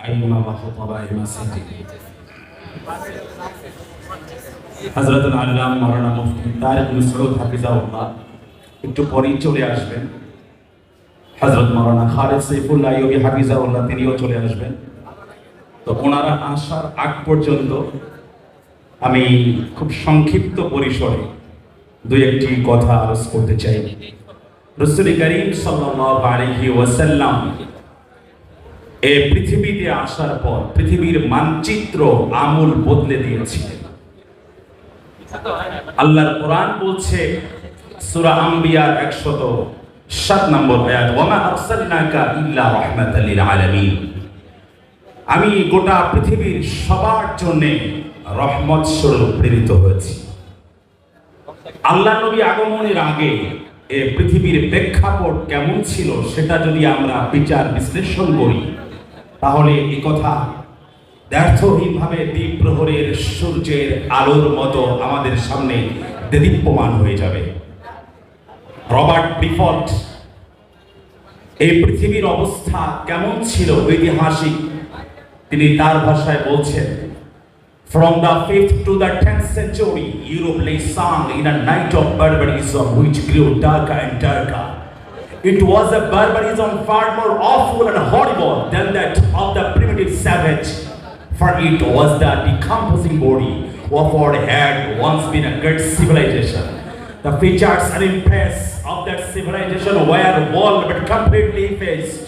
আইমা ওয়া খুতাবায়ে মাসাজিদ হযরতুল আল্লামা মাওলানা মুফতি তারিক মাসউদ হাফিজাহুল্লাহ একটু পরেই চলে আসবেন। হযরত মাওলানা খালিদ সাইফুল্লাহ আইয়ুবী হাফিজাহুল্লাহ তিনিও চলে আসবেন। তো ওনারা আসার আগ পর্যন্ত আমি খুব সংক্ষিপ্ত পরিসরে দুই একটি কথা আলোচ করতে চাই। রাসূল করিম সাল্লাল্লাহু আলাইহি ওয়াসাল্লাম এই পৃথিবীতে আসার পর পৃথিবীর মানচিত্র আমূল বদলে দিয়েছিলেন। আল্লাহর কোরআন বলছে সূরা আম্বিয়ার 107 নম্বর আয়াত, ওয়া মা আরসালনাকা ইল্লা রাহমাতাল লিল আলামিন। আমি গোটা পৃথিবীর সবার জন্য রহমত স্বরূপ প্রেরিত হয়েছি। আল্লাহর নবী আগমনের আগে এই পৃথিবীর প্রেক্ষাপট কেমন ছিল সেটা যদি আমরা বিচার বিশ্লেষণ করি তাহলে এই কথা ব্যর্থহীনভাবে দ্বীপ প্রহরের সূর্যের আলোর মতো আমাদের সামনে দেদীপ্যমান হয়ে যাবে। রবার্ট ব্রিফট এই পৃথিবীর অবস্থা কেমন ছিল ঐতিহাসিক তিনি তার ভাষায় বলছেন, From the 5th to the 10th century, Europe lay sunk in a night of barbarism which grew darker and darker. It was a barbarism far more awful and horrible than that of the primitive savage, for it was the decomposing body of what had once been a great civilization. The features and impress of that civilization were walled but completely effaced.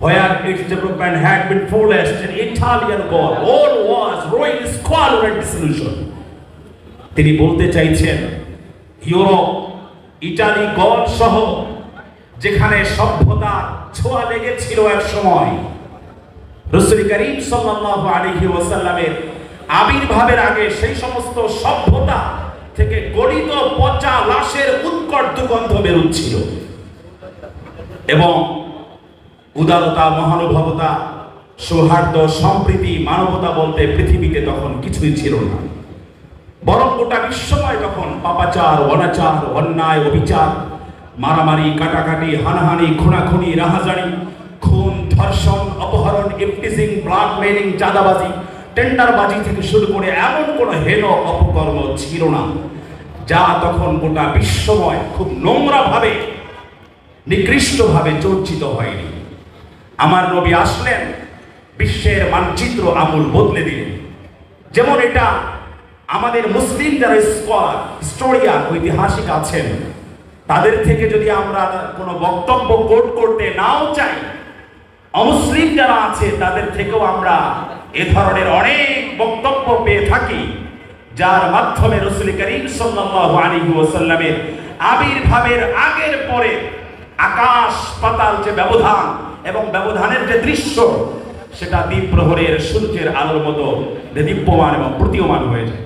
Where its development had been fullest in Italian Gaul, all was ruin, squalor and dissolution. তিনি বলতে চাইছেন Europe, Italy, গল সহ যেখানে সভ্যতা ছোঁয়া লেগেছিল এক সময়, রাসূল করিম সাল্লাল্লাহু আলাইহি ওয়াসাল্লামের আবির্ভাবের আগে সেই সমস্ত সভ্যতা থেকে গলিত পচা লাশের উৎকট দুর্গন্ধ বেরোচ্ছিল এবং উদারতা, মহানুভবতা, সৌহার্দ্য, সম্প্রীতি, মানবতা বলতে পৃথিবীতে তখন কিছুই ছিল না। বরং গোটা বিশ্বময় তখন পাপাচার, অনাচার, অন্যায়, অবিচার, মারামারি, কাটাকাটি, হানাহানি, খুনাখুনি, রাহাজানি, খুন, ধর্ষণ, অপহরণ, ইফটিজিং, ব্ল্যাকমেইলিং, চাঁদাবাজি, টেন্ডারবাজি থেকে শুরু করে এমন কোনো হেন অপকর্ম ছিল না যা তখন গোটা বিশ্বময় খুব নোংরাভাবে, নিকৃষ্টভাবে চর্চিত হয়নি। আমার নবী আসলেন, বিশ্বের মানচিত্র আমূল বদলে দিলেন। যেমন এটা আমাদের মুসলিম যারা স্কলার, হিস্টোরিয়ান, ঐতিহাসিক আছেন তাদের থেকে যদি আমরা কোনো বক্তব্য কোট করতে নাও চাই, অমুসলিম যারা আছে তাদের থেকেও আমরা এ ধরনের অনেক বক্তব্য পেয়ে থাকি যার মাধ্যমে রাসূল করিম সাল্লাল্লাহু আলাইহি ওয়াসাল্লামের আবির্ভাবের আগের পরে আকাশ পাতাল যে ব্যবধান এবং ব্যবধানের যে দৃশ্য সেটা দ্বীপ প্রহরের সূর্যের আলোর মতো দেদীপ্যমান এবং প্রতীয়মান হয়ে যায়।